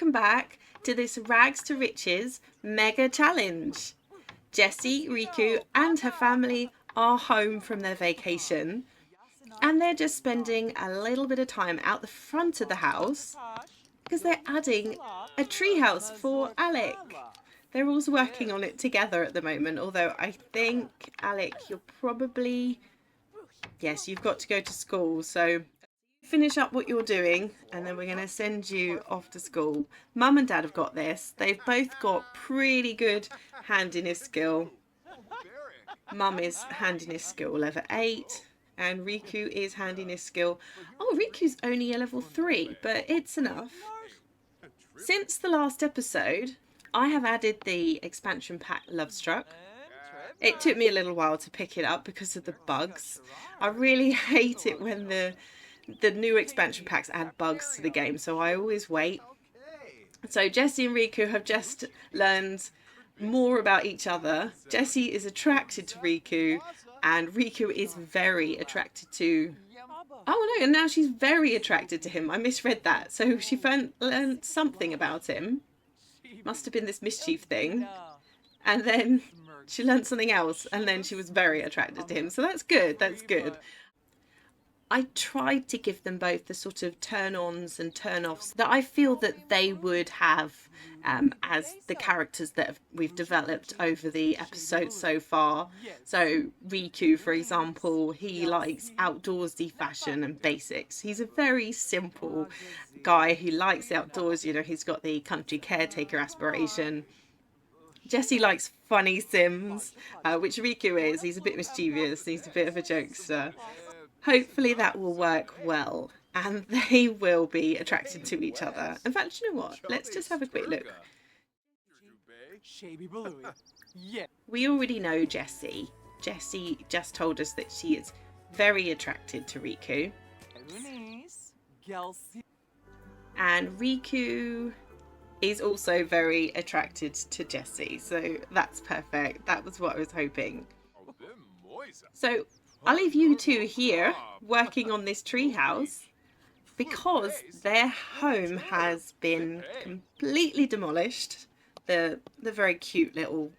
welcome back to this Rags to Riches mega challenge. Jessie, Riku and her family are home from their vacation and they're just spending a little bit of time out the front of the house because they're adding a treehouse for Alec. They're all working on it together at the moment, although I think, Alec, you're probably... Yes, you've got to go to school, so finish up what you're doing and then we're going to send you off to school. Mum and Dad have got this. They've both got pretty good handiness skill. Mum is handiness skill level 8 and Riku is handiness skill... Oh, Riku's only a level 3, but it's enough. Since the last episode, I have added the expansion pack Love Struck. It took me a little while to pick it up because of the bugs. I really hate it when the new expansion packs add bugs to the game, so I always wait. So Jessie and Riku have just learned more about each other. Jessie is attracted to Riku and Riku is very attracted to... Oh no, and now she's very attracted to him. I misread that. So she learned something about him. Must have been this mischief thing. And then she learned something else and then she was very attracted to him. So that's good, that's good. I tried to give them both the sort of turn-ons and turn-offs that I feel that they would have as the characters that we've developed over the episodes so far. So Riku, for example, he likes outdoorsy fashion and basics. He's a very simple guy who likes the outdoors. You know, he's got the country caretaker aspiration. Jessie likes funny Sims, which Riku is. He's a bit mischievous. He's a bit of a jokester. Hopefully that will work well and they will be attracted to each other. In fact, you know what? Let's just have a quick look. We already know Jessie. Jessie just told us that she is very attracted to Riku. And Riku is also very attracted to Jessie. So that's perfect. That was what I was hoping. So I'll leave you two here working on this treehouse because their home has been completely demolished. The very cute little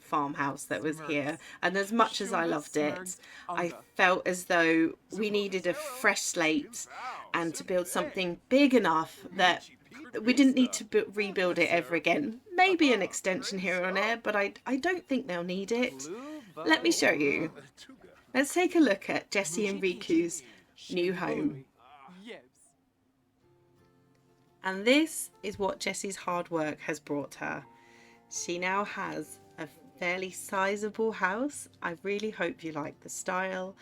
farmhouse that was here, and as much as I loved it, I felt as though we needed a fresh slate and to build something big enough that we didn't need to rebuild it ever again. Maybe an extension here or there, but I don't think they'll need it. Let me show you. Let's take a look at Jessie and Riku's new home. And this is what Jessie's hard work has brought her. She now has a fairly sizable house. I really hope you like the style.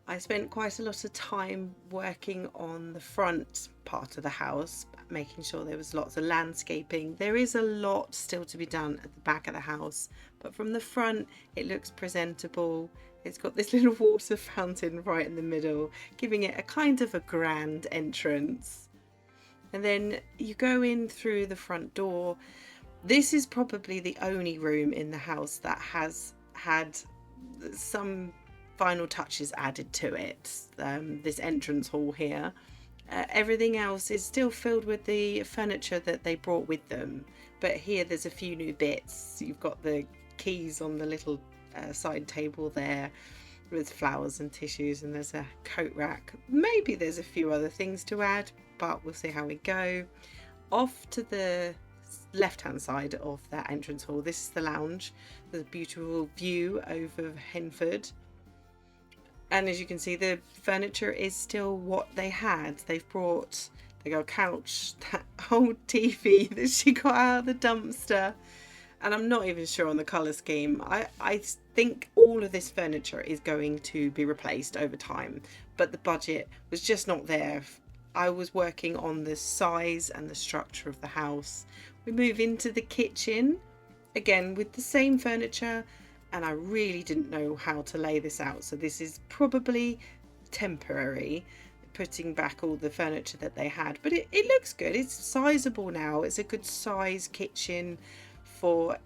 I spent quite a lot of time working on the front part of the house, making sure there was lots of landscaping. There is a lot still to be done at the back of the house, but from the front it looks presentable. It's got this little water fountain right in the middle, giving it a kind of a grand entrance. And then you go in through the front door. This is probably the only room in the house that has had some final touches added to it. This entrance hall here. Everything else is still filled with the furniture that they brought with them. But here there's a few new bits. You've got the keys on the little side table there with flowers and tissues, and there's a coat rack. Maybe there's a few other things to add, but we'll see how we go. Off to the left hand side of that entrance hall, this is the lounge. There's a beautiful view over Henford, and as you can see, the furniture is still what they had. They got a couch, that old TV that she got out of the dumpster. And I'm not even sure on the colour scheme. I think all of this furniture is going to be replaced over time, but the budget was just not there. I was working on the size and the structure of the house. We move into the kitchen, again with the same furniture, and I really didn't know how to lay this out. So this is probably temporary, putting back all the furniture that they had. But it looks good. It's sizable now. It's a good size kitchen for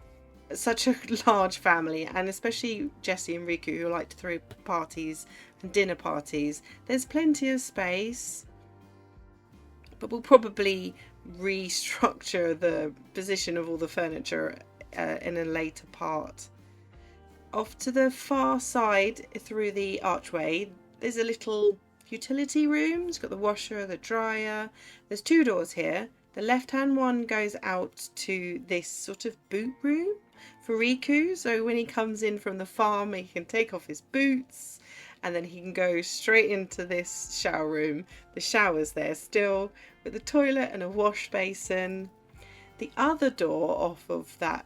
such a large family, and especially Jessie and Riku, who like to throw parties and dinner parties. There's plenty of space, but we'll probably restructure the position of all the furniture in a later part. Off to the far side through the archway, there's a little utility room. It's got the washer, the dryer. There's 2 doors here. The left-hand one goes out to this sort of boot room for Riku. So when he comes in from the farm, he can take off his boots and then he can go straight into this shower room. The shower's there still with a toilet and a wash basin. The other door off of that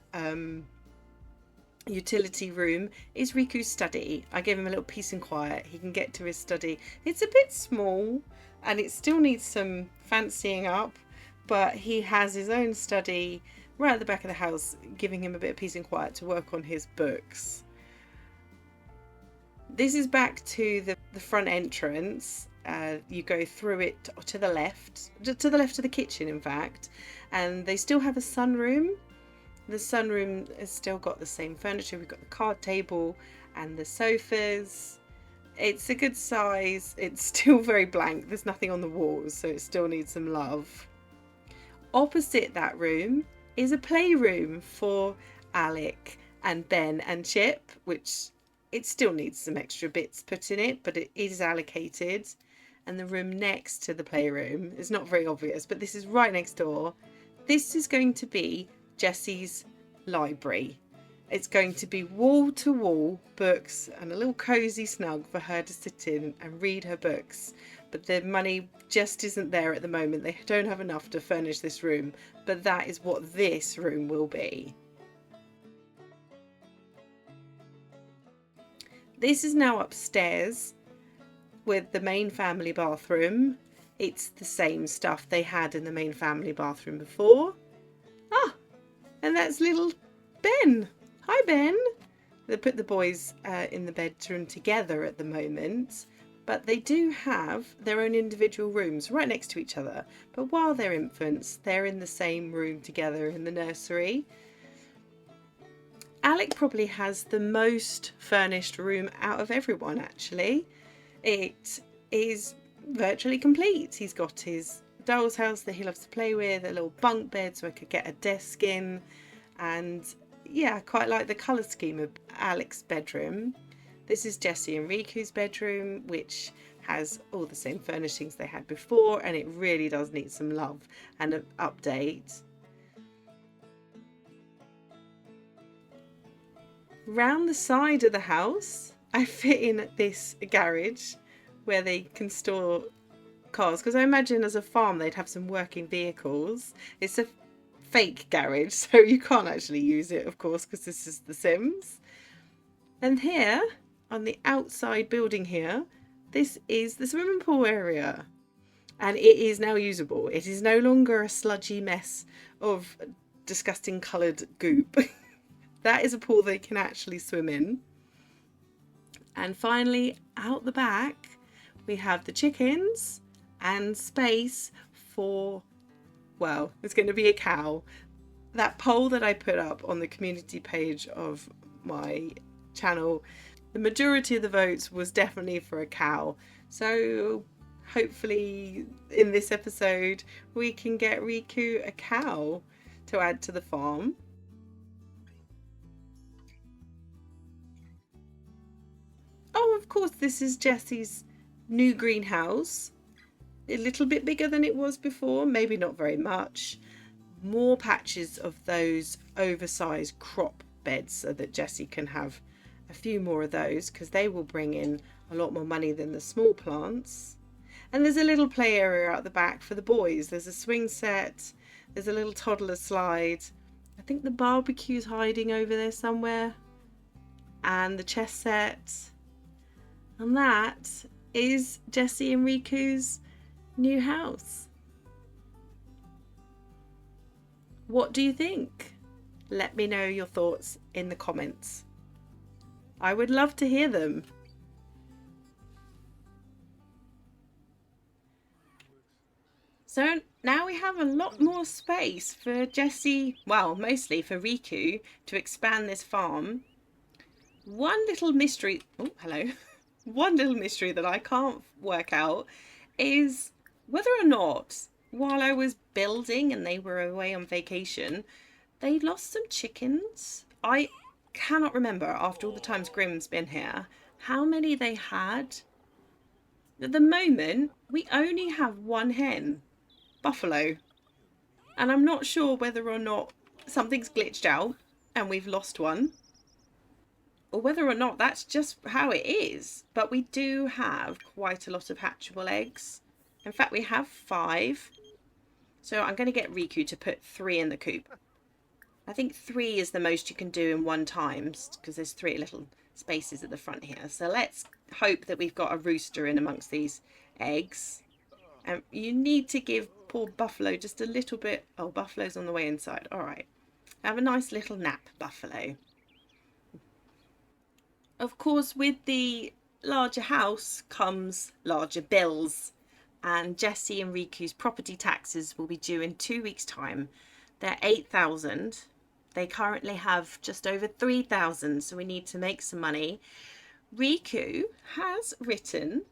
utility room is Riku's study. I gave him a little peace and quiet. He can get to his study. It's a bit small and it still needs some fancying up, but he has his own study right at the back of the house, giving him a bit of peace and quiet to work on his books. This is back to the front entrance. You go through it to the left of the kitchen, in fact, and they still have a sunroom. The sunroom has still got the same furniture. We've got the card table and the sofas. It's a good size. It's still very blank. There's nothing on the walls, so it still needs some love. Opposite that room is a playroom for Alec and Ben and Chip, which it still needs some extra bits put in it, but it is allocated. And the room next to the playroom is not very obvious, but this is right next door. This is going to be Jessie's library. It's going to be wall to wall books and a little cozy snug for her to sit in and read her books. But the money just isn't there at the moment. They don't have enough to furnish this room, but that is what this room will be. This is now upstairs with the main family bathroom. It's the same stuff they had in the main family bathroom before. And that's little Ben. Hi, Ben. They put the boys in the bedroom together at the moment, but they do have their own individual rooms right next to each other. But while they're infants, they're in the same room together in the nursery. Alec probably has the most furnished room out of everyone, actually. It is virtually complete. He's got his doll's house that he loves to play with, a little bunk bed so I could get a desk in, and yeah, I quite like the colour scheme of Alec's bedroom. This is Jessie and Riku's bedroom, which has all the same furnishings they had before, and it really does need some love and an update. Round the side of the house, I fit in this garage where they can store cars, because I imagine as a farm they'd have some working vehicles. It's a fake garage, so you can't actually use it, of course, because this is The Sims. And here, on the outside building here, this is the swimming pool area. And it is now usable. It is no longer a sludgy mess of disgusting coloured goop. That is a pool they can actually swim in. And finally, out the back, we have the chickens and space for, well, it's going to be a cow. That poll that I put up on the community page of my channel, the majority of the votes was definitely for a cow. So hopefully in this episode we can get Riku a cow to add to the farm. Oh, of course, this is Jessie's new greenhouse. A little bit bigger than it was before, maybe not very much. More patches of those oversized crop beds so that Jessie can have a few more of those, because they will bring in a lot more money than the small plants. And there's a little play area out the back for the boys. There's a swing set, there's a little toddler slide. I think the barbecue's hiding over there somewhere. And the chess set. And that is Jessie and Riku's new house. What do you think? Let me know your thoughts in the comments. I would love to hear them. So now we have a lot more space for Jessie, well, mostly for Riku, to expand this farm. One little mystery, oh, hello. One little mystery that I can't work out is whether or not while I was building and they were away on vacation, they lost some chickens. I cannot remember, after all the times Grimm's been here, how many they had. At the moment, we only have one hen, Buffalo. And I'm not sure whether or not something's glitched out and we've lost one, or whether or not that's just how it is. But we do have quite a lot of hatchable eggs. In fact, we have 5. So I'm going to get Riku to put 3 in the coop. I think 3 is the most you can do in one time, because there's 3 little spaces at the front here. So let's hope that we've got a rooster in amongst these eggs. And you need to give poor Buffalo just a little bit. Oh, Buffalo's on the way inside. All right. Have a nice little nap, Buffalo. Of course, with the larger house comes larger bills. And Jessie and Riku's property taxes will be due in 2 weeks' time. They're 8,000. They currently have just over 3,000, so we need to make some money. Riku has written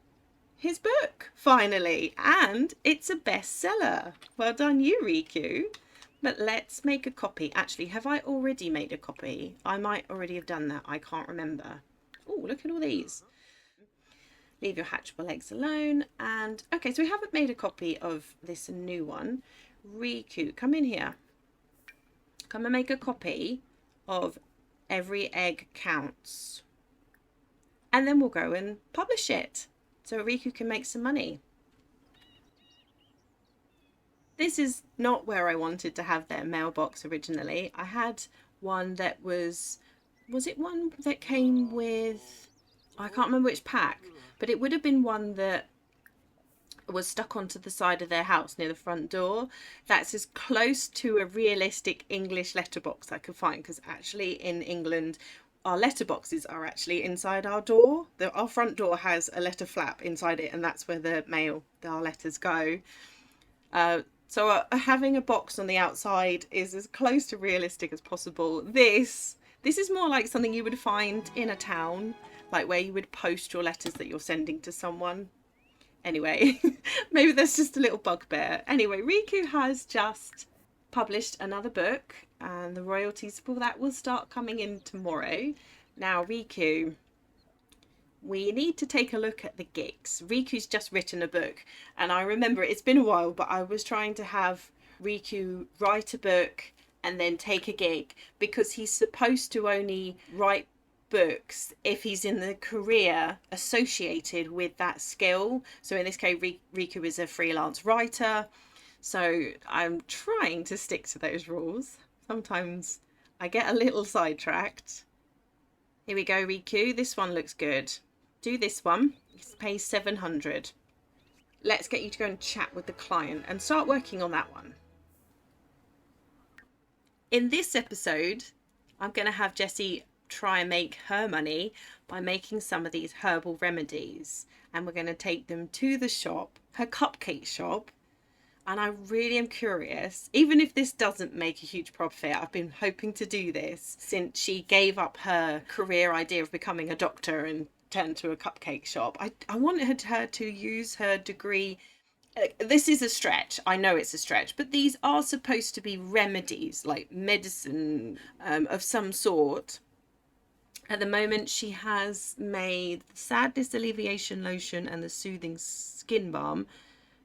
his book, finally, and it's a bestseller. Well done you, Riku. But let's make a copy. Actually, have I already made a copy? I might already have done that. I can't remember. Oh, look at all these. Leave your hatchable eggs alone. And okay, so we haven't made a copy of this new one. Riku, come in here. Come and make a copy of Every Egg Counts. And then we'll go and publish it so Riku can make some money. This is not where I wanted to have their mailbox originally. I had one that was it one that came with, I can't remember which pack, but it would have been one that was stuck onto the side of their house near the front door. That's as close to a realistic English letterbox I could find, because actually in England our letterboxes are actually inside our door. Our front door has a letter flap inside it, and that's where our letters go. So having a box on the outside is as close to realistic as possible. This is more like something you would find in a town, like where you would post your letters that you're sending to someone. Anyway, maybe that's just a little bugbear. Anyway, Riku has just published another book, and the royalties for that will start coming in tomorrow. Now, Riku, we need to take a look at the gigs. Riku's just written a book, and I remember it's been a while, but I was trying to have Riku write a book and then take a gig, because he's supposed to only write books if he's in the career associated with that skill. So in this case, Riku is a freelance writer. So I'm trying to stick to those rules. Sometimes I get a little sidetracked. Here we go, Riku. This one looks good. Do this one. It pays 700. Let's get you to go and chat with the client and start working on that one. In this episode, I'm going to have Jessie try and make her money by making some of these herbal remedies, and we're going to take them to the shop, her cupcake shop. And I really am curious, even if this doesn't make a huge profit, I've been hoping to do this since she gave up her career idea of becoming a doctor and turned to a cupcake shop. I wanted her to use her degree. This is a stretch. I know it's a stretch, but these are supposed to be remedies, like medicine of some sort. At the moment, she has made the sadness alleviation lotion and the soothing skin balm.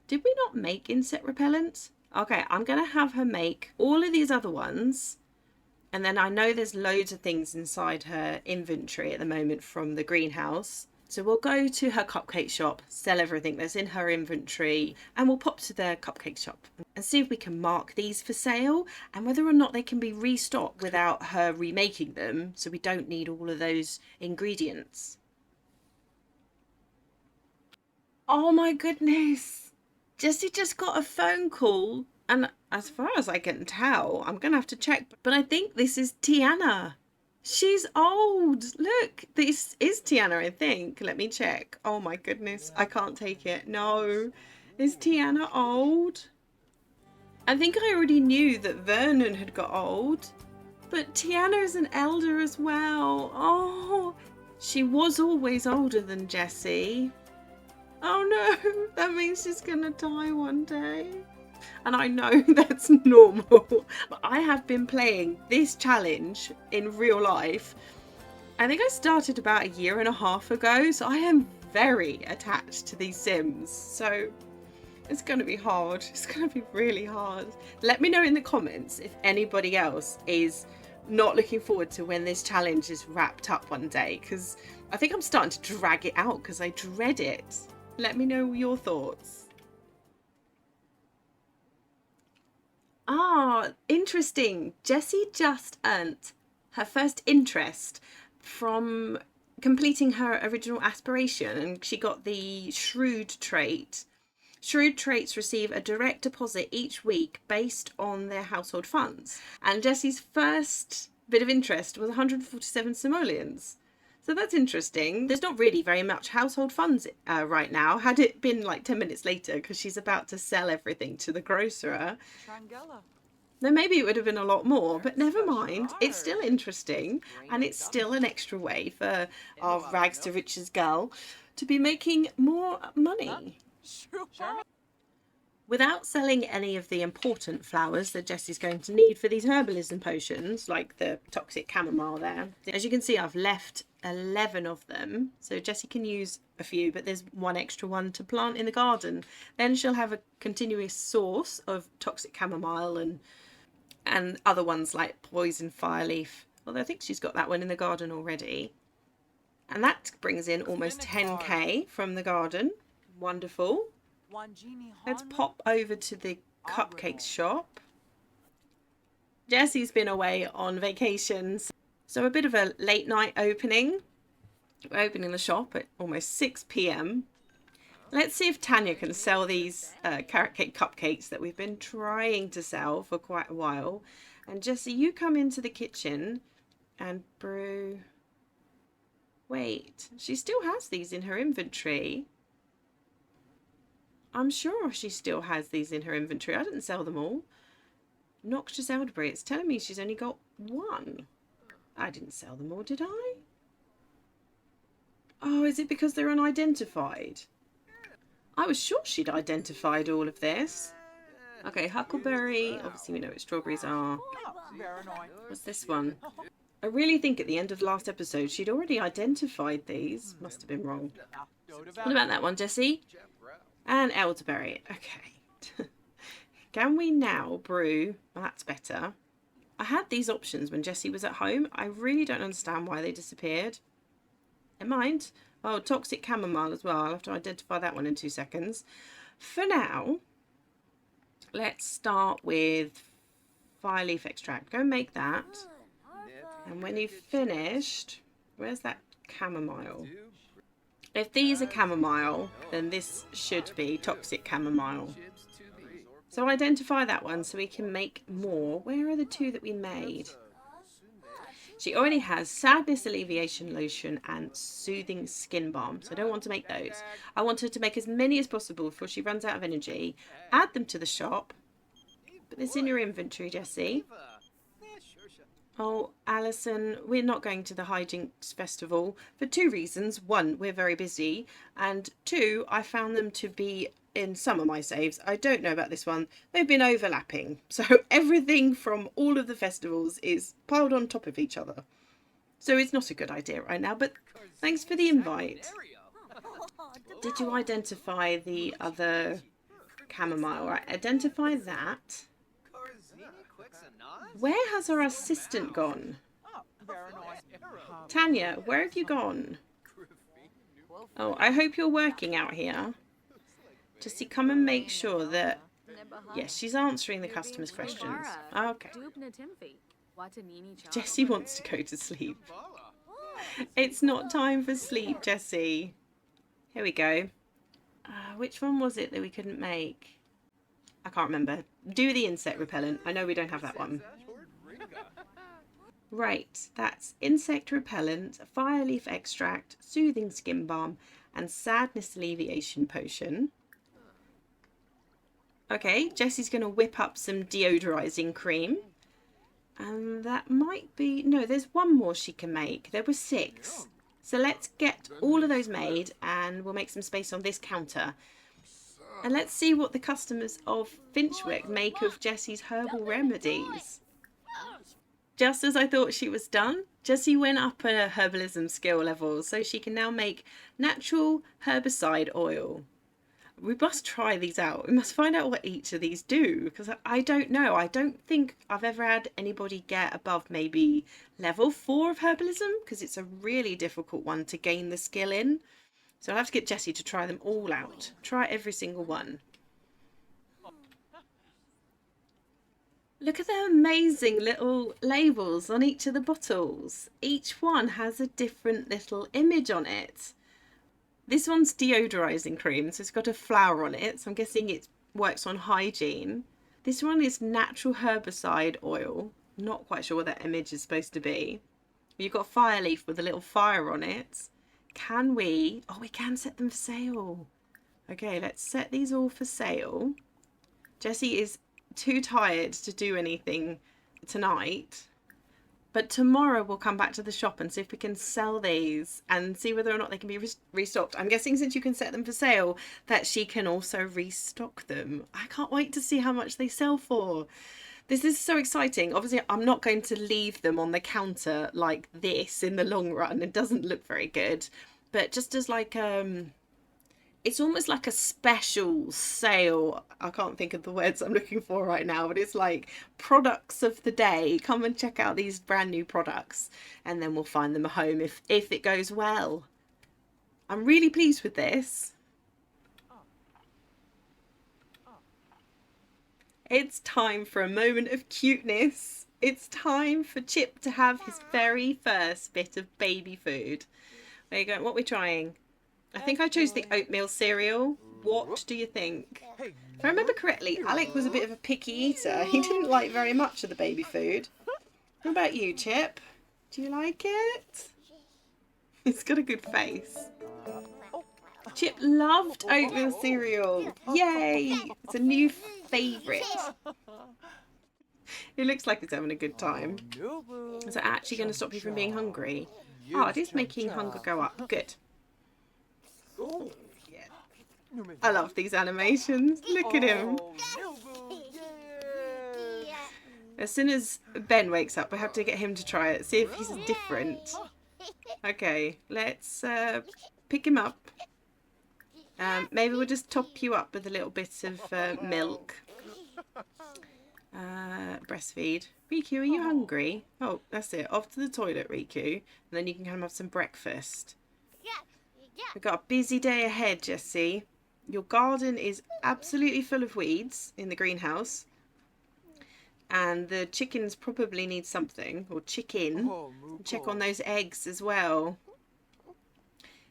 Did we not make insect repellent? Okay, I'm going to have her make all of these other ones. And then I know there's loads of things inside her inventory at the moment from the greenhouse. So we'll go to her cupcake shop, sell everything that's in her inventory, and we'll pop to the cupcake shop and see if we can mark these for sale and whether or not they can be restocked without her remaking them, so we don't need all of those ingredients. Oh my goodness. Jessie just got a phone call, and as far as I can tell, I'm going to have to check, but I think this is Tiana. She's old. Look, this is Tiana, I think. Let me check. Oh my goodness, I can't take it. No. Is Tiana old? I think I already knew that Vernon had got old, but Tiana is an elder as well. Oh, she was always older than Jessie. Oh no, that means she's gonna die one day. And I know that's normal, but I have been playing this challenge in real life. I think I started about a year and a half ago, so I am very attached to these Sims. So it's going to be hard. It's going to be really hard. Let me know in the comments if anybody else is not looking forward to when this challenge is wrapped up one day, because I think I'm starting to drag it out because I dread it. Let me know your thoughts. Ah, interesting. Jessie just earned her first interest from completing her original aspiration, and she got the shrewd trait. Shrewd traits receive a direct deposit each week based on their household funds. And Jessie's first bit of interest was 147 simoleons. So that's interesting. There's not really very much household funds right now. Had it been like 10 minutes later, because she's about to sell everything to the grocer, then maybe it would have been a lot more. But never mind. It's still interesting. And it's still an extra way for our rags to riches girl to be making more money. Without selling any of the important flowers that Jessie's going to need for these herbalism potions, like the toxic chamomile there. As you can see, I've left 11 of them. So Jessie can use a few, but there's one extra one to plant in the garden. Then she'll have a continuous source of toxic chamomile and other ones like poison fireleaf. Although I think she's got that one in the garden already. And that brings in almost 10k from the garden. Wonderful. Let's pop over to the cupcake shop. Jessie's been away on vacations, so a bit of a late night opening. We're opening the shop at almost 6 p.m. Let's see if Tanya can sell these carrot cake cupcakes that we've been trying to sell for quite a while. And Jessie, you come into the kitchen and brew. Wait, she still has these in her inventory. I'm sure she still has these in her inventory. I didn't sell them all. Noxious elderberry. It's telling me she's only got one. I didn't sell them all, did I? Oh, is it because they're unidentified? I was sure she'd identified all of this. Okay, huckleberry. Obviously, we know what strawberries are. What's this one? I really think at the end of last episode, she'd already identified these. Must have been wrong. What about that one, Jessie? And elderberry. Okay. Can we now brew? Well, that's better. I had these options when Jessie was at home. I really don't understand why they disappeared. Never mind. Oh, toxic chamomile as well. I'll have to identify that one in 2 seconds. For now, let's start with fireleaf extract. Go and make that. And when you've finished, where's that chamomile? If these are chamomile, then this should be toxic chamomile. So identify that one so we can make more. Where are the two that we made? She already has sadness alleviation lotion and soothing skin balm. So I don't want to make those. I want her to make as many as possible before she runs out of energy. Add them to the shop. Put this in your inventory, Jessie. Oh, Alison, we're not going to the Hijinks Festival for 2 reasons. 1, we're very busy. And 2, I found them to be in some of my saves. I don't know about this one. They've been overlapping. So everything from all of the festivals is piled on top of each other. So it's not a good idea right now, but thanks for the invite. Did you identify the other chamomile? Right, identify that. Where has our assistant gone? Tanya, where have you gone? Oh, I hope you're working out here. Just to come and make sure that... Yes, she's answering the customers' questions. Okay. Jessie wants to go to sleep. It's not time for sleep, Jessie. Here we go. Which one was it that we couldn't make? I can't remember. Do the insect repellent. I know we don't have that one. Right, that's insect repellent, fireleaf extract, soothing skin balm, and sadness alleviation potion. Okay, Jessie's going to whip up some deodorizing cream. And that might be... No, there's one more she can make. There were 6. So let's get all of those made and we'll make some space on this counter. And let's see what the customers of Finchwick make of Jessie's herbal remedies. Just as I thought she was done, Jessie went up a herbalism skill level, so she can now make natural herbicide oil. We must try these out. We must find out what each of these do, because I don't know. I don't think I've ever had anybody get above maybe level 4 of herbalism, because it's a really difficult one to gain the skill in. So I'll have to get Jessie to try them all out. Try every single one. Look at the amazing little labels on each of the bottles. Each one has a different little image on it. This one's deodorizing cream, so it's got a flower on it, so I'm guessing it works on hygiene. This one is natural herbicide oil. Not quite sure what that image is supposed to be. You've got fire leaf with a little fire on it. Can we? Oh, we can set them for sale. Okay, let's set these all for sale. Jessie is too tired to do anything tonight. But tomorrow we'll come back to the shop and see if we can sell these and see whether or not they can be restocked. I'm guessing since you can set them for sale that she can also restock them. I can't wait to see how much they sell for. This is so exciting. Obviously, I'm not going to leave them on the counter like this in the long run. It doesn't look very good. But just as like it's almost like a special sale. I can't think of the words I'm looking for right now, but it's like products of the day. Come and check out these brand new products, and then we'll find them a home if it goes well. I'm really pleased with this. It's time for a moment of cuteness. It's time for Chip to have his very first bit of baby food. Where are you going? What are we trying? I think I chose the oatmeal cereal. What do you think? If I remember correctly, Alec was a bit of a picky eater. He didn't like very much of the baby food. What about you, Chip? Do you like it? He's got a good face. Chip loved oatmeal cereal. Yay! It's a new favourite. He looks like he's having a good time. Is that actually going to stop you from being hungry? Oh, it is making hunger go up. Good. Oh, yeah. I love these animations. Look at him. As soon as Ben wakes up, we have to get him to try it. See if he's different. Okay, let's pick him up. Maybe we'll just top you up with a little bit of milk. Breastfeed. Riku, are you hungry? Oh, that's it. Off to the toilet, Riku. And then you can come have some breakfast. We've got a busy day ahead, Jessie. Your garden is absolutely full of weeds in the greenhouse. And the chickens probably need something. Or chicken. Check on those eggs as well.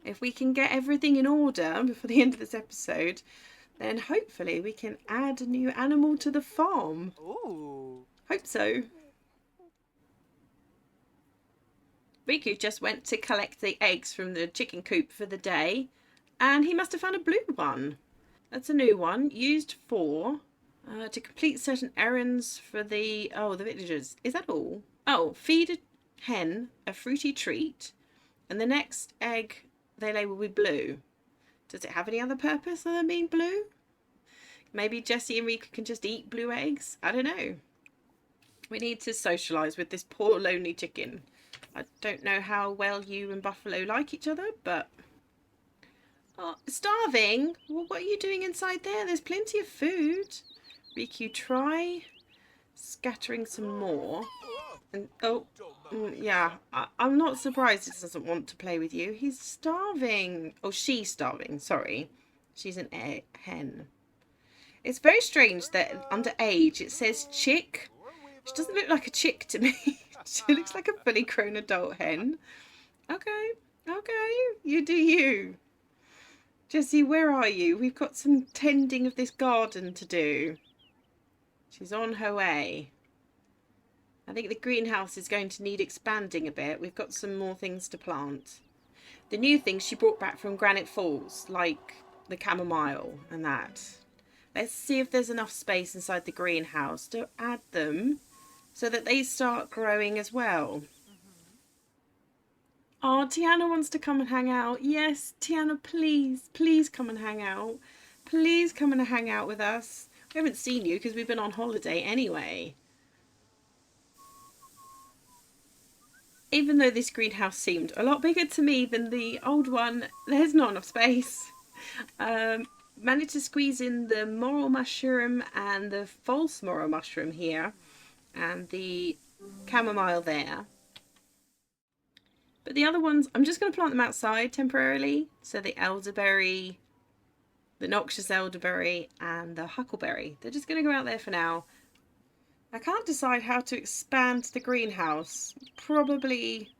If we can get everything in order before the end of this episode, then hopefully we can add a new animal to the farm. Ooh. Hope so. Riku just went to collect the eggs from the chicken coop for the day, and he must have found a blue one. That's a new one. Used for to complete certain errands for the villagers. Is that all? Oh, feed a hen a fruity treat, and the next egg they lay will be blue. Does it have any other purpose other than being blue? Maybe Jessie and Riku can just eat blue eggs? I don't know. We need to socialise with this poor lonely chicken. I don't know how well you and Buffalo like each other, but... Oh, starving? Well, what are you doing inside there? There's plenty of food. Riku, try scattering some more. And yeah, I'm not surprised it doesn't want to play with you. He's starving. Oh, she's starving. Sorry. She's an hen. It's very strange that under age it says chick. She doesn't look like a chick to me. She looks like a fully grown adult hen. Okay. You do you. Jessie, where are you? We've got some tending of this garden to do. She's on her way. I think the greenhouse is going to need expanding a bit. We've got some more things to plant. The new things she brought back from Granite Falls, like the chamomile and that. Let's see if there's enough space inside the greenhouse to add them so that they start growing as well. Oh, Tiana wants to come and hang out. Yes, Tiana, please come and hang out. Please come and hang out with us. We haven't seen you because we've been on holiday anyway. Even though this greenhouse seemed a lot bigger to me than the old one, there's not enough space. Managed to squeeze in the morel mushroom and the false morel mushroom here, and the chamomile there. But the other ones, I'm just going to plant them outside temporarily. So the elderberry, the noxious elderberry, and the huckleberry. They're just going to go out there for now. I can't decide how to expand the greenhouse. Probably,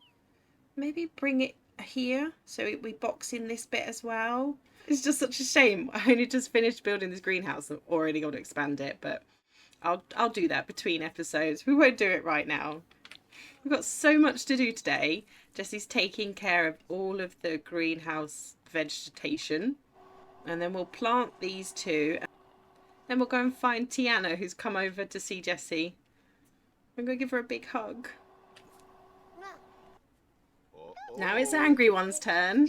maybe bring it here so we box in this bit as well. It's just such a shame. I only just finished building this greenhouse. I've already got to expand it, but I'll do that between episodes. We won't do it right now. We've got so much to do today. Jessie's taking care of all of the greenhouse vegetation. And then we'll plant these two. Then we'll go and find Tiana, who's come over to see Jessie. I'm going to give her a big hug. Now it's Angry One's turn.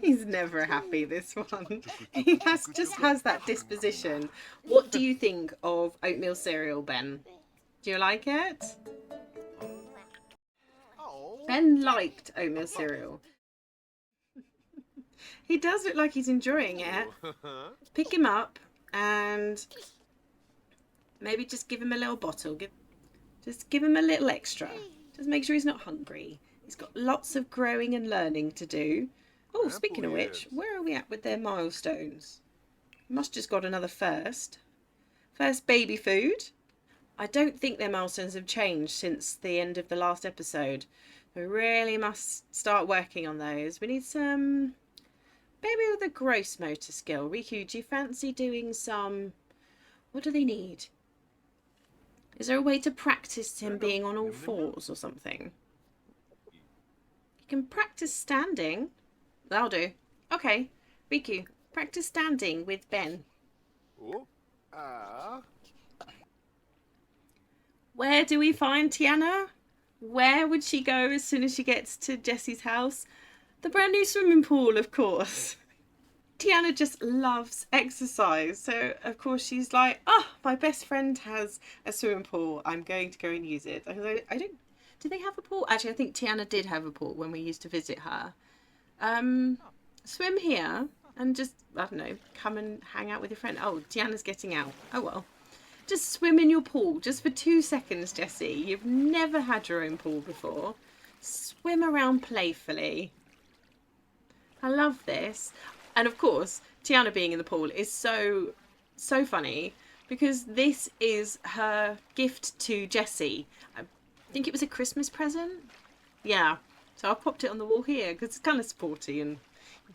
He's never happy, this one. He just has that disposition. What do you think of oatmeal cereal, Ben? Do you like it? Ben liked oatmeal cereal. He does look like he's enjoying it. Pick him up and maybe just give him a little bottle. Just give him a little extra. Just make sure he's not hungry. He's got lots of growing and learning to do. Oh, speaking of which, where are we at with their milestones? Must just got another first. First baby food. I don't think their milestones have changed since the end of the last episode. We really must start working on those. We need some, maybe with a gross motor skill. Riku, do you fancy doing some, what do they need? Is there a way to practice him being on all fours or something? You can practice standing. That'll do. Okay, Riku, practice standing with Ben. Where do we find Tiana? Where would she go as soon as she gets to Jessie's house? The brand new swimming pool, of course. Tiana just loves exercise. So, of course, she's like, oh, my best friend has a swimming pool. I'm going to go and use it. I don't... Do they have a pool? Actually, I think Tiana did have a pool when we used to visit her. Swim here and just, I don't know, come and hang out with your friend. Oh, Tiana's getting out. Oh, well. Just swim in your pool just for 2 seconds, Jessie. You've never had your own pool before. Swim around playfully. I love this. And of course, Tiana being in the pool is so funny because this is her gift to Jessie. I think it was a Christmas present. Yeah. So I've popped it on the wall here because it's kind of sporty and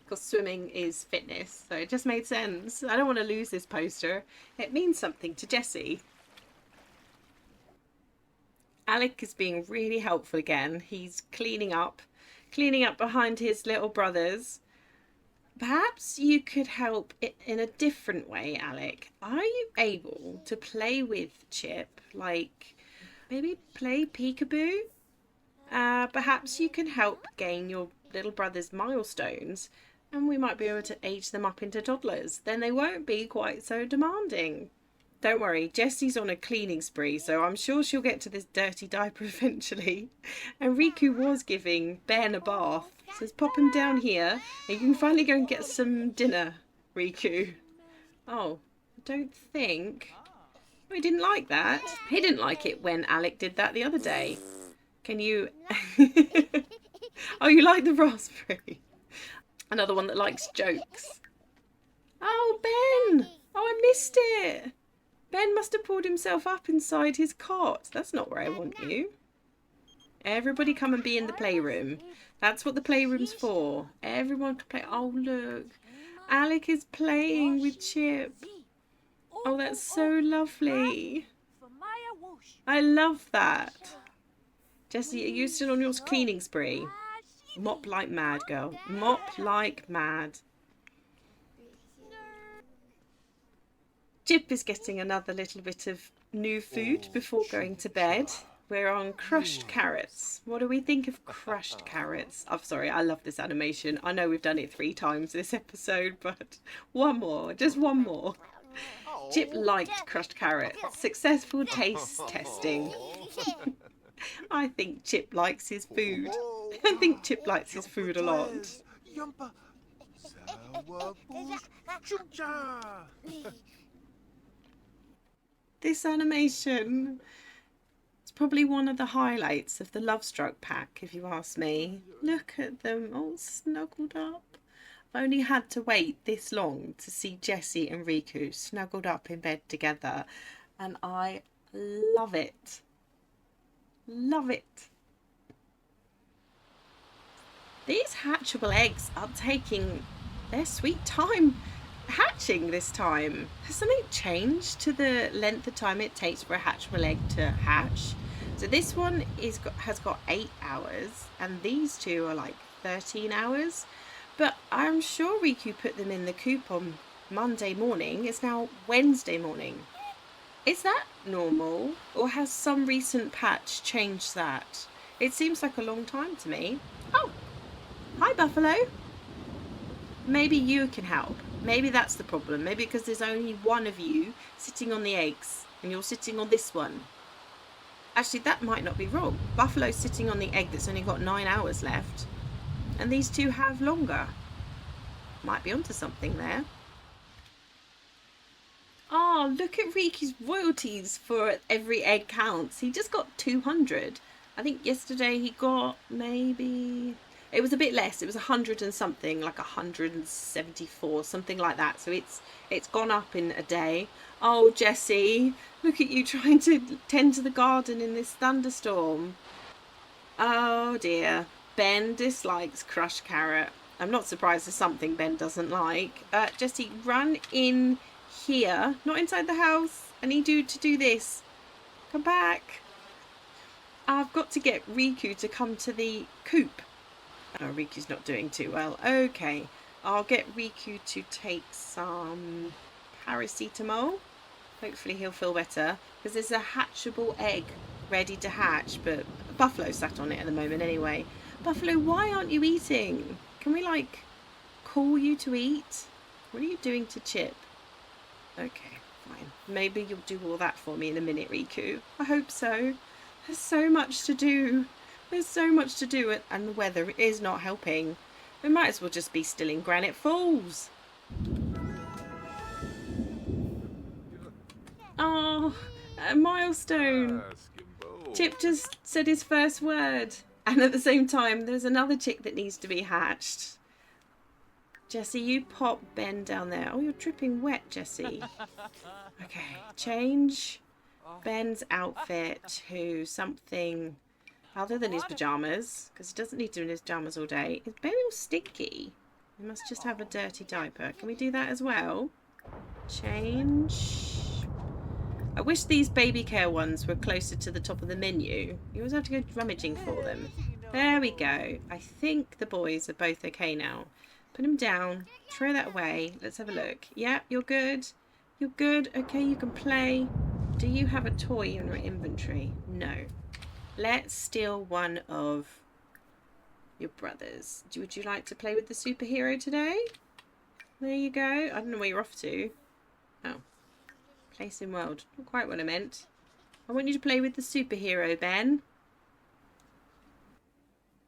because swimming is fitness. So it just made sense. I don't want to lose this poster. It means something to Jessie. Alec is being really helpful again. He's cleaning up behind his little brothers. Perhaps you could help in a different way, Alec. Are you able to play with Chip? Like, maybe play peekaboo? Perhaps you can help gain your little brother's milestones and we might be able to age them up into toddlers. Then they won't be quite so demanding. Don't worry, Jessie's on a cleaning spree, so I'm sure she'll get to this dirty diaper eventually. And Riku was giving Ben a bath. So let's pop him down here and you can finally go and get some dinner, Riku. Oh, I don't think... Oh, he didn't like that. He didn't like it when Alec did that the other day. Can you... Oh, you like the raspberry? Another one that likes jokes. Oh, Ben! Oh, I missed it. Ben must have pulled himself up inside his cot. That's not where I want you. Everybody come and be in the playroom. That's what the playroom's for. Everyone can play. Oh, look. Alec is playing with Chip. Oh, that's so lovely. I love that. Jessie, are you still on your cleaning spree? Mop like mad, girl. Mop like mad. Chip is getting another little bit of new food before going to bed. We're on crushed carrots. What do we think of crushed carrots? I'm sorry, I love this animation. I know we've done it 3 times this episode, but one more, just one more. Chip liked crushed carrots. Successful taste testing. I think Chip likes his food. I think Chip likes his food a lot. This animation is probably one of the highlights of the Love Struck pack, if you ask me. Look at them all snuggled up. I've only had to wait this long to see Jessie and Riku snuggled up in bed together, and I love it. Love it. These hatchable eggs are taking their sweet time hatching this time. Has something changed to the length of time it takes for a hatchable egg to hatch? So this one has got 8 hours, and these two are like 13 hours. But I'm sure Riku put them in the coop on Monday morning. It's now Wednesday morning. Is that normal, or has some recent patch changed that? It seems like a long time to me. Oh, hi Buffalo. Maybe you can help. Maybe that's the problem. Maybe because there's only one of you sitting on the eggs and you're sitting on this one. Actually, that might not be wrong. Buffalo's sitting on the egg that's only got 9 hours left, and these two have longer. Might be onto something there. Oh, look at Riku's royalties for every egg counts. He just got 200. I think yesterday he got maybe... It was a bit less. It was 100 and something, like 174, something like that. So it's gone up in a day. Oh, Jessie, look at you trying to tend to the garden in this thunderstorm. Oh dear. Ben dislikes crushed carrot. I'm not surprised there's something Ben doesn't like. Jessie, run in here, not inside the house. I need you to do this. Come back. I've got to get Riku to come to the coop. Oh, Riku's not doing too well. Okay, I'll get Riku to take some paracetamol. Hopefully he'll feel better, because there's a hatchable egg ready to hatch, but Buffalo sat on it at the moment anyway. Buffalo, why aren't you eating? Can we, like, call you to eat? What are you doing to Chip? Okay, fine. Maybe you'll do all that for me in a minute, Riku. I hope so. There's so much to do. There's so much to do, and the weather is not helping. We might as well just be still in Granite Falls. Oh, a milestone. Chip just said his first word. And at the same time, there's another chick that needs to be hatched. Jessie, you pop Ben down there. Oh, you're dripping wet, Jessie. Okay, change Ben's outfit to something other than his pyjamas, because he doesn't need to be in his pyjamas all day. Is Ben all stinky? He must just have a dirty diaper. Can we do that as well? Change. I wish these baby care ones were closer to the top of the menu. You always have to go rummaging for them. There we go. I think the boys are both okay now. Put them down. Throw that away. Let's have a look. Yeah, you're good. You're good. Okay, you can play. Do you have a toy in your inventory? No. Let's steal one of your brothers. Would you like to play with the superhero today? There you go. I don't know where you're off to. Oh. Place in world. Not quite what I meant. I want you to play with the superhero, Ben.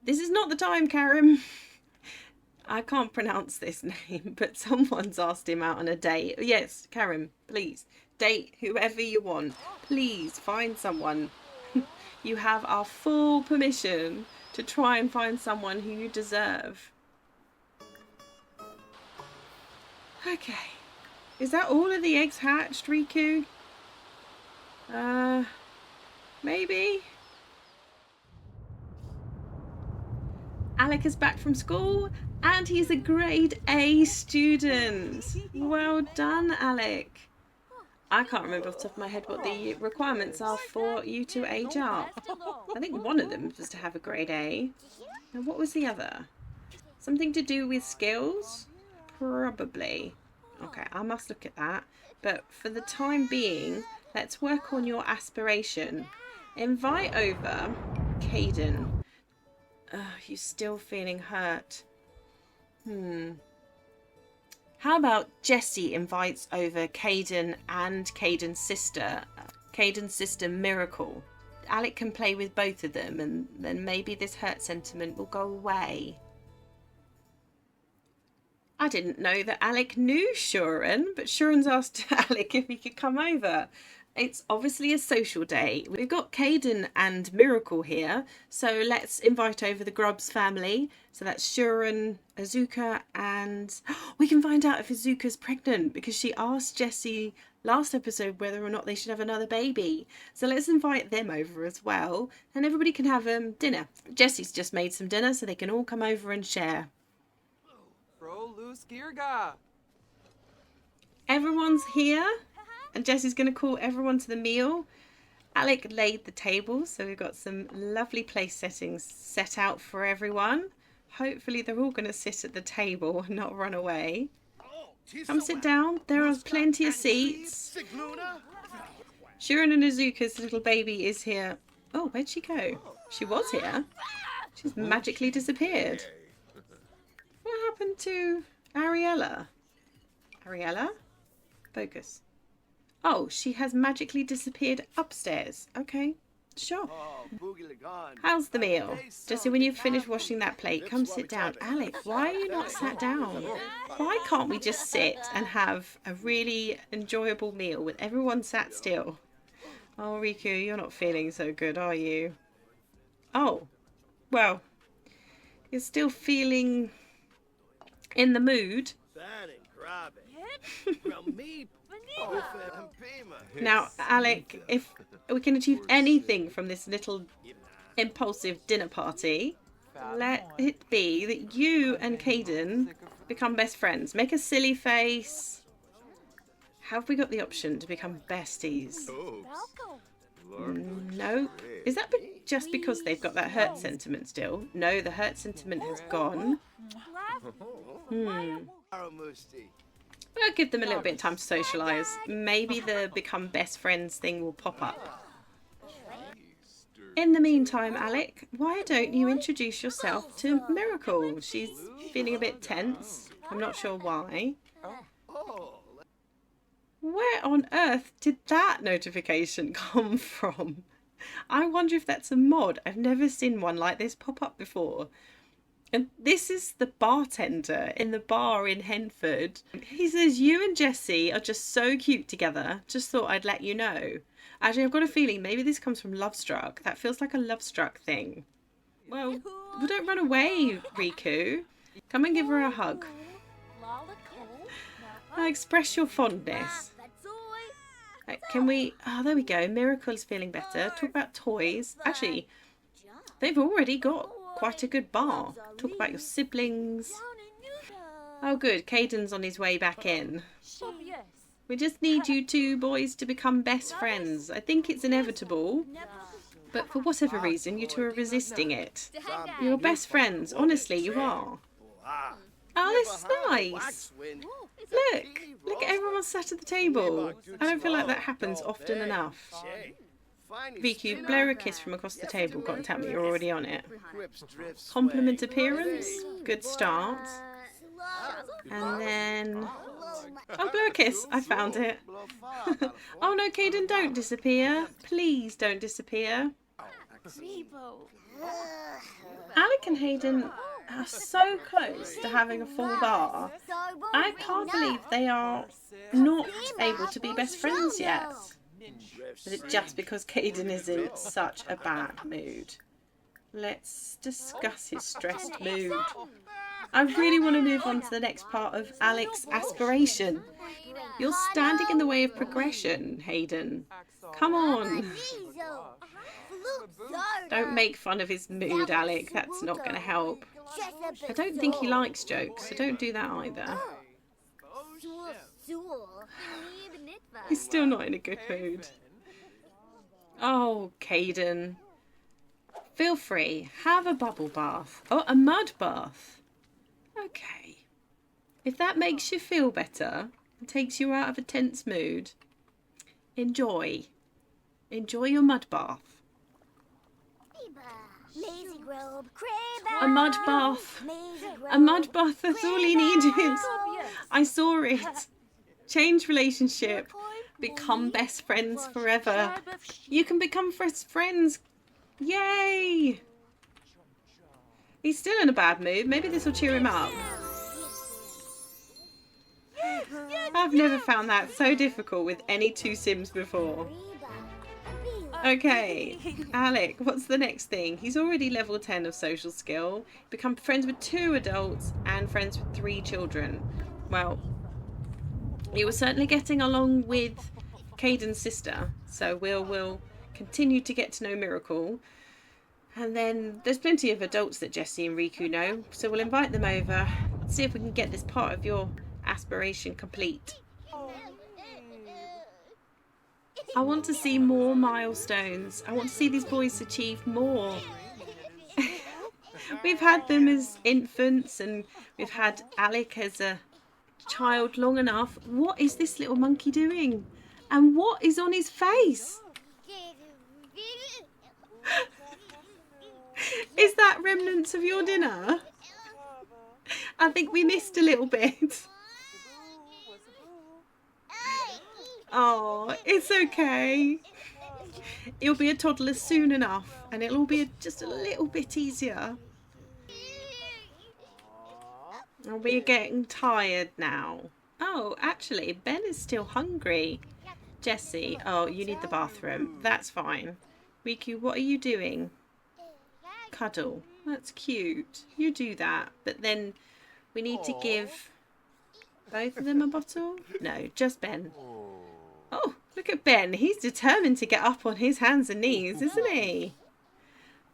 This is not the time, Karen. I can't pronounce this name, but someone's asked him out on a date. Yes, Karen, please. Date whoever you want. Please find someone. You have our full permission to try and find someone who you deserve. Okay. Is that all of the eggs hatched, Riku? Maybe. Alec is back from school and he's a grade A student. Well done, Alec. I can't remember off the top of my head what the requirements are for you to age up. I think one of them was to have a grade A. Now, what was the other? Something to do with skills? Probably. Okay, I must look at that. But for the time being, let's work on your aspiration. Invite over Caden. You're still feeling hurt. How about Jessie invites over Caden and Caden's sister Miracle. Alec can play with both of them, and then maybe this hurt sentiment will go away. I didn't know that Alec knew Shuren, but Shuren's asked Alec if he could come over. It's obviously a social day. We've got Caden and Miracle here, so let's invite over the Grubbs family. So that's Shuren, Azuka, and we can find out if Azuka's pregnant because she asked Jessie last episode whether or not they should have another baby. So let's invite them over as well, and everybody can have dinner. Jessie's just made some dinner, so they can all come over and share. Everyone's here, and Jessie's going to call everyone to the meal. Alec laid the table, so we've got some lovely place settings set out for everyone. Hopefully they're all going to sit at the table and not run away. Come sit down. There are plenty of seats. Shuren and Azuka's little baby is here. Oh, where'd she go? She was here. She's magically disappeared. What happened to Ariella? Ariella? Focus. Oh, she has magically disappeared upstairs. Okay, sure. How's the meal? Jessie, when you've finished washing that plate, come sit down. Alec, why are you not sat down? Why can't we just sit and have a really enjoyable meal with everyone sat still? Oh, Riku, you're not feeling so good, are you? Oh, well, you're still feeling in the mood. Now, Alec, if we can achieve anything from this little impulsive dinner party, let it be that you and Caden become best friends. Make a silly face. Have we got the option to become besties? No. Is that just because they've got that hurt sentiment still? No, the hurt sentiment has gone. I'll give them a little bit of time to socialise. Maybe the become best friends thing will pop up. In the meantime, Alec, why don't you introduce yourself to Miracle? She's feeling a bit tense. I'm not sure why. Where on earth did that notification come from? I wonder if that's a mod. I've never seen one like this pop up before. And this is the bartender in the bar in Henford. He says, you and Jessie are just so cute together. Just thought I'd let you know. Actually, I've got a feeling maybe this comes from Lovestruck. That feels like a Lovestruck thing. Well, don't run away, Riku. Come and give her a hug. Express your fondness. Can we... Oh, there we go. Miracle's feeling better. Talk about toys. Actually, they've already got quite a good bar. Talk about your siblings. Oh good, Caden's on his way back in. We just need you two boys to become best friends. I think it's inevitable, but for whatever reason you two are resisting it. You're best friends, honestly you are. Oh, this is nice. Look at everyone sat at the table. I don't feel like that happens often enough. Riku, blow her a kiss from across the table. Got to tell me you're already on it. Compliment appearance. Good start. And then... Oh, blow a kiss. I found it. Oh no, Caden, don't disappear. Please don't disappear. Alec and Hayden are so close to having a full bar. I can't believe they are not able to be best friends yet. Is it just because Caden is in such a bad mood? Let's discuss his stressed mood. I really want to move on to the next part of Alec's aspiration. You're standing in the way of progression, Hayden. Come on. Don't make fun of his mood, Alec. That's not going to help. I don't think he likes jokes, so don't do that either. He's still not in a good mood. Oh, Caden. Feel free. Have a bubble bath. Oh, a mud bath. Okay. If that makes you feel better and takes you out of a tense mood, enjoy. Enjoy your mud bath. A mud bath. A mud bath, that's all he needed. I saw it. Change relationship. Become best friends forever. You can become best friends. Yay! He's still in a bad mood. Maybe this will cheer him up. I've never found that so difficult with any two Sims before. Okay, Alec, what's the next thing? He's already level 10 of social skill. Become friends with 2 adults and friends with 3 children. Well, he was certainly getting along with Caden's sister, so we'll continue to get to know Miracle. And then there's plenty of adults that Jessie and Riku know, so we'll invite them over, see if we can get this part of your aspiration complete. I want to see more milestones. I want to see these boys achieve more. We've had them as infants and we've had Alec as a child long enough. What is this little monkey doing? And what is on his face? Is that remnants of your dinner? I think we missed a little bit. Oh, it's okay. He'll be a toddler soon enough and it'll be just a little bit easier. We're getting tired now. Oh, actually, Ben is still hungry. Jessie, oh, you need the bathroom. That's fine. Riku, what are you doing? Cuddle. That's cute. You do that. But then we need to give both of them a bottle? No, just Ben. Oh, look at Ben. He's determined to get up on his hands and knees, isn't he?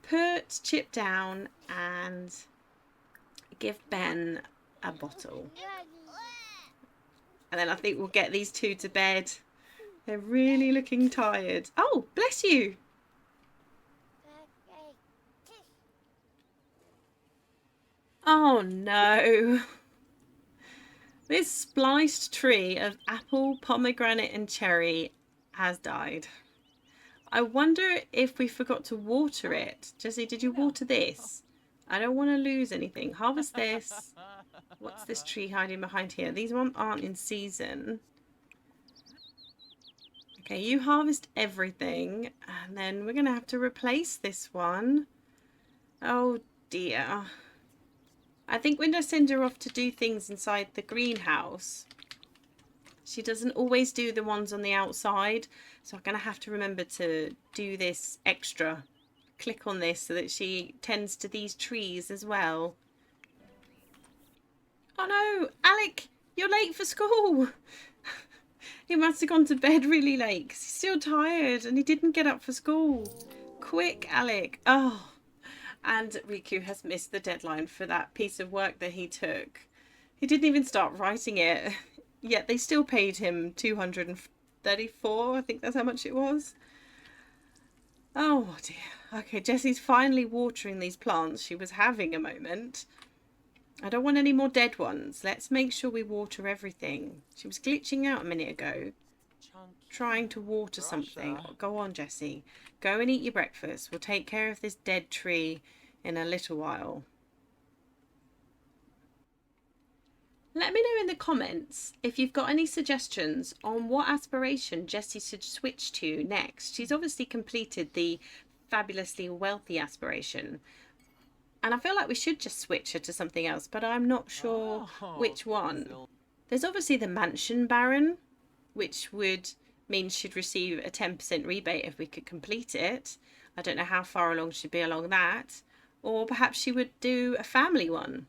Put Chip down and give Ben a bottle. And then I think we'll get these 2 to bed. They're really looking tired. Oh, bless you. Oh no. This spliced tree of apple, pomegranate and cherry has died. I wonder if we forgot to water it. Jessie, did you water this? I don't want to lose anything. Harvest this. What's this tree hiding behind here? These ones aren't in season. Okay, you harvest everything. And then we're going to have to replace this one. Oh dear. I think we're going to send her off to do things inside the greenhouse. She doesn't always do the ones on the outside. So I'm going to have to remember to do this extra. Click on this so that she tends to these trees as well. Oh no, Alec, you're late for school. He must have gone to bed really late because he's still tired and he didn't get up for school. Quick, Alec. Oh. And Riku has missed the deadline for that piece of work that he took. He didn't even start writing it, yet they still paid him $234. I think that's how much it was. Oh dear. Okay, Jessie's finally watering these plants. She was having a moment. I don't want any more dead ones. Let's make sure we water everything. She was glitching out a minute ago, trying to water something. Go on, Jessie. Go and eat your breakfast. We'll take care of this dead tree in a little while. Let me know in the comments if you've got any suggestions on what aspiration Jessie should switch to next. She's obviously completed the fabulously wealthy aspiration. And I feel like we should just switch her to something else, but I'm not sure which one. There's obviously the mansion baron, which would mean she'd receive a 10% rebate if we could complete it. I don't know how far along she'd be along that. Or perhaps she would do a family one.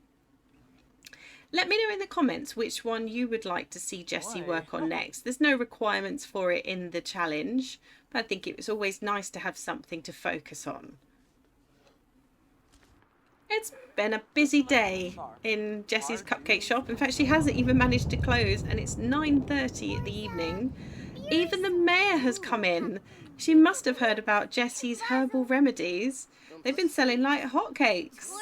Let me know in the comments which one you would like to see Jessie work on next. There's no requirements for it in the challenge, but I think it was always nice to have something to focus on. It's been a busy day in Jessie's cupcake shop. In fact, she hasn't even managed to close and it's 9:30 in the evening. Even the mayor has come in. She must have heard about Jessie's herbal remedies. They've been selling like hotcakes.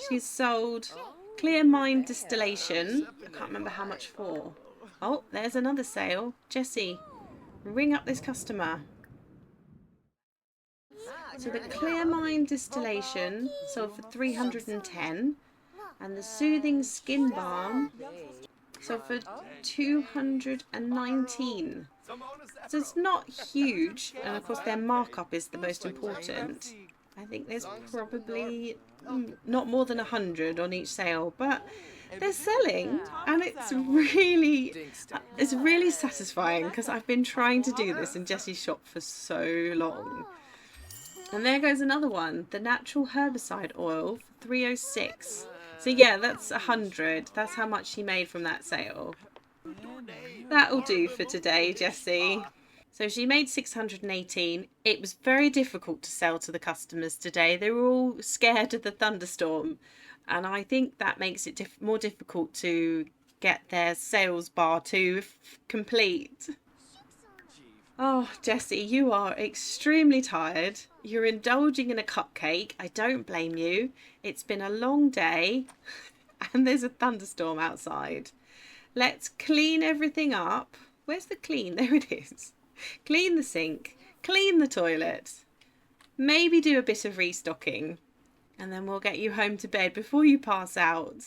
She's sold Clear Mind Distillation. I can't remember how much for. Oh, there's another sale. Jessie, ring up this customer. So the clear mind distillation sold for 310, and the soothing skin balm sold for 219. So it's not huge, and of course their markup is the most important. I think there's probably not more than 100 on each sale, but they're selling, and it's really satisfying because I've been trying to do this in Jessie's shop for so long. And there goes another one, the natural herbicide oil for 306. So yeah, that's 100. That's how much she made from that sale. That'll do for today, Jessie. So she made 618. It was very difficult to sell to the customers today. They were all scared of the thunderstorm. And I think that makes it more difficult to get their sales bar to complete. Oh, Jessie, you are extremely tired. You're indulging in a cupcake. I don't blame you. It's been a long day and there's a thunderstorm outside. Let's clean everything up. Where's the clean? There it is. Clean the sink, clean the toilet, maybe do a bit of restocking, and then we'll get you home to bed before you pass out.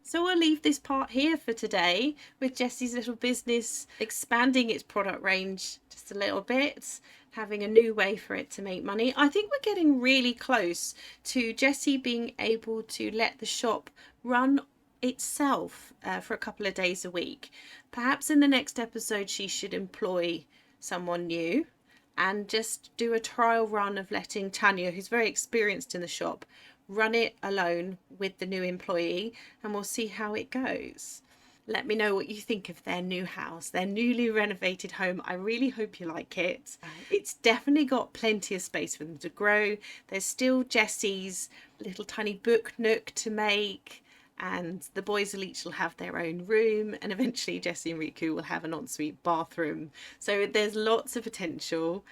So we'll leave this part here for today with Jessie's little business expanding its product range just a little bit, having a new way for it to make money. I think we're getting really close to Jessie being able to let the shop run itself for a couple of days a week. Perhaps in the next episode she should employ someone new and just do a trial run of letting Tanya, who's very experienced in the shop, run it alone with the new employee, and we'll see how it goes. Let me know what you think of their new house, their newly renovated home. I really hope you like it. It's definitely got plenty of space for them to grow. There's still Jessie's little tiny book nook to make, and the boys will each have their own room, and eventually Jessie and Riku will have an ensuite bathroom. So there's lots of potential.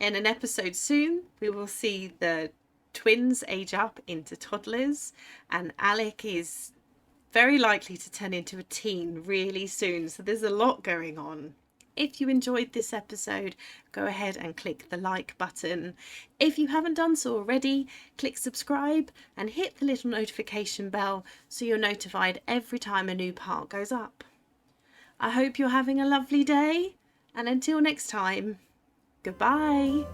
In an episode soon, we will see the twins age up into toddlers, and Alec is very likely to turn into a teen really soon. So there's a lot going on. If you enjoyed this episode, go ahead and click the like button. If you haven't done so already, click subscribe and hit the little notification bell so you're notified every time a new part goes up. I hope you're having a lovely day, and until next time, goodbye.